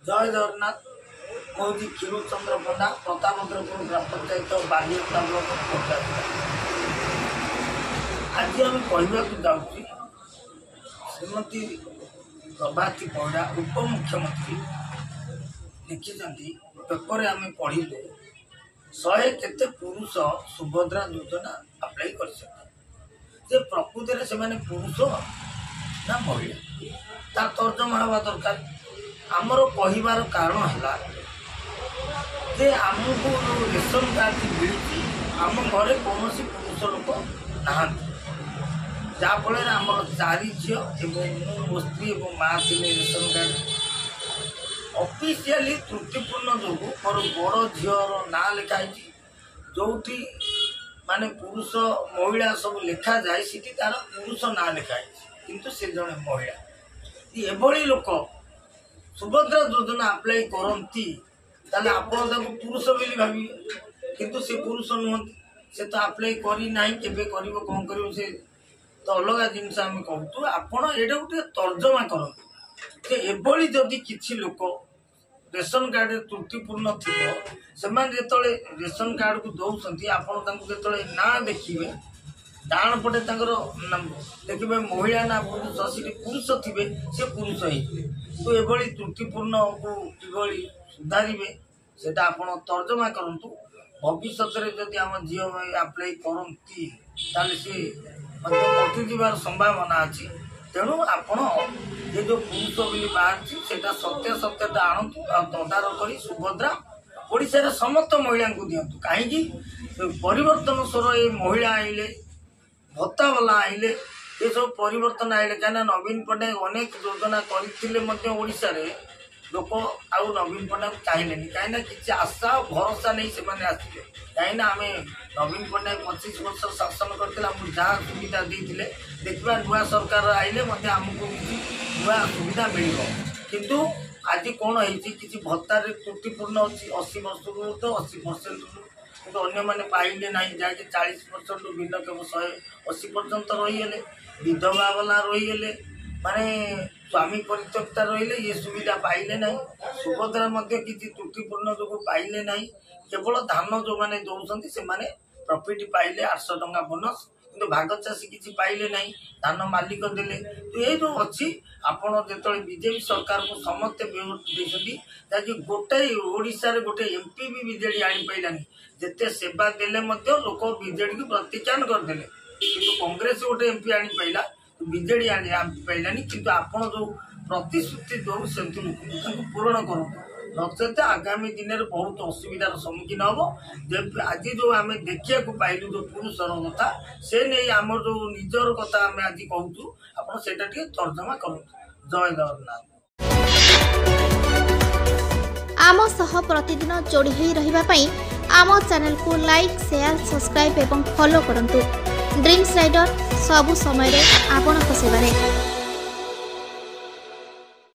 जय जगन्नाथ। मोदी क्षीर चंद्र पंडा प्रतापद्रपुर ग्राम पंचायत बालियता ब्लॉक पंचायत। आज आम कहवाक जाऊँ श्रीमती प्रभाती परिड़ा उपमुख्यमंत्री लिखिं पेपर आम पढ़िले 100 केते पुरुष सुभद्रा योजना अप्लाई कर प्रकृति से पुरुष ना महिला ता तर्जमा हवा दरकार। आमर कहबार कारण है आमको रेशन कार्ड मिली आम घर कौन पुरुष लोक ना जहाँफल आम 4 झील मो स्त्री और माँ थे रेशन कार्ड ऑफिशियली त्रुटिपूर्ण जो मोर बड़ झीर ना लिखाई जो माने पुरुष महिला सब लिखा जाए सी तार पुरुष ना लिखाई किंतु से जड़े महिला एभली लोक सुभद्रा योजना अप्लाई करती आप पुरुष बोली भावी किंतु से पुरुष नुहति से तो अप्लाई करना केबे कर कौन कर से तो अलग जिनस आम कहूँ आपण ये गोटे तर्जमा करते एभली जदि किसी लोक रेशन कार्ड त्रुटिपूर्ण थी से रेशन कार्ड को दौरान आपड़ ना देखिए डाण पटे देखिए महिला ना पुरुष से पुरुष थे से पुरुष होते तो ये त्रुटिपूर्ण को कि सुधारे से आप तर्जमा करूँ भविष्य में जब आम झील अप्लाई करती सी कटिजार संभावना अच्छी तेणु आपण ये जो पुरुष बोली बाहर से सत्य सत्यता आणतु तदारख कर सुभद्रा ओडिशा समस्त महिला को दिंतु कहीं परिवर्तन स्वर ये महिला आइले भत्ता वाला आइले ये सब परिवर्तन आइले कहीं नवीन पट्टनायक अनेक योजना करते लोक आउ नवीन पट्टनायक चाहिए कहीं किसी आशा भरोसा नहीं से आसते कहीं आम नवीन पट्टनायक 25 वर्ष शासन करते जहाँ सुविधा देते देखा नुआ सरकार आइले आमको नुआ सुविधा मिल किंतु आज कौन है किसी भत्तार त्रुटिपूर्ण अच्छी 80 वर्ष तो 80% किंतु अन्य मैंने पाइले ना जहाँकि 40% भिन्न केवल 180% रहीगले विधवा वाला रहीगले माने स्वामी परित्यक्ता रही ये सुविधा पाइले ना सुभद्रा किसी त्रुटिपूर्ण जो पाइले ना केवल धान जो मैंने दौरान से प्रॉफिट पाइले 800 टंका बोनस किंतु भाग चाषी किसी पाइले ना धान मालिक देले तो ये जो अच्छी आपण जो बीजेपी सरकार को समस्ते जहाँकि गोटे ओडिशा रे गोटे एमपी भी बीजेडी आनी पाइलानी जिते सेवा देले लोक बीजेडी को प्रत्याख्यान करदे किंतु कांग्रेस गोटे एमपी आनी पाइला बीजेडी आनी पाइलानी किंतु आपण जो प्रतिश्रुति दौ से पूरण करूँ नचेत आगामी दिन में बहुत असुविधार सम्मुखीन हम आज जो आम देखा पाइलु जो पुरुषर कथा से नहीं आम जो निजर कथा आम आज कहूँ आप तर्जमा करूँ। जय जगन्नाथ। आम सह प्रतिदिन जोड़ी होई रहिबा पई आम चैनल को लाइक शेयर सब्सक्राइब एवं फॉलो करंतु। ड्रीम्स राइडर सबु समय रे आपन को सेवा रे।